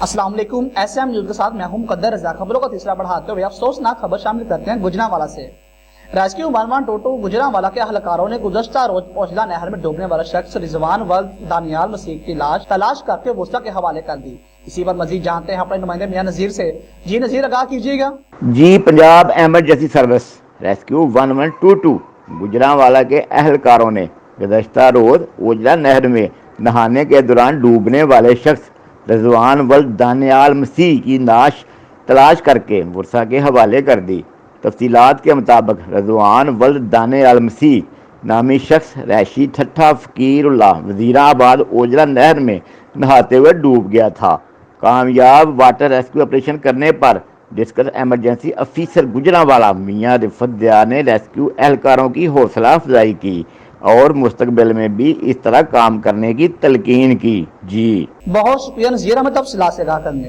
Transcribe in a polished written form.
अस्सलाम वालेकुम। ऐसे हम न्यूज़ के साथ मैं हूं मुकद्दर रज़ा। खबरों का तीसरा बढ़ाते हुए अफसोसनाक खबर शामिल करते हैं गुजरांवाला से। रेस्क्यू 112 गुजरांवाला के अहलकारों ने गुज़श्ता रोज पौजला नहर में डूबने वाला शख्स रिजवान वल्द दानियाल मसीह की लाश तलाश करके वुसला के हवाले कर दी। इसी पर मजीद जानते हैं अपने नुमाइंदे मियां नजीर से। जी नजीर, आगाह कीजिएगा। जी, Punjab emergency service rescue 1122 Gujranwala के अहलकारों ने गुज़श्ता रोज ओजला नहर में नहाने के दौरान डूबने वाले शख्स रिजवान वल्द दानियाल मसीह की लाश तलाश करके वर्षा के हवाले कर दी। तफसीलात के मुताबिक रिजवान वल्द दानियाल मसीह नामी शख्स रैशी ठट्ठा फ़कीरुल्लाह वज़ीराबाद ओजला नहर में नहाते हुए डूब गया था। कामयाब वाटर रेस्क्यू ऑपरेशन करने पर डिस्कस एमरजेंसी अफीसर गुजरांवाला मियां रिफत दिया ने रेस्क्यू एहलकारों की हौसला अफजाई की और मुस्तकबिल में भी इस तरह काम करने की तलकीन की। जी बहुत शुक्रिया नजीर, हमें तफसीलात से आगाह करने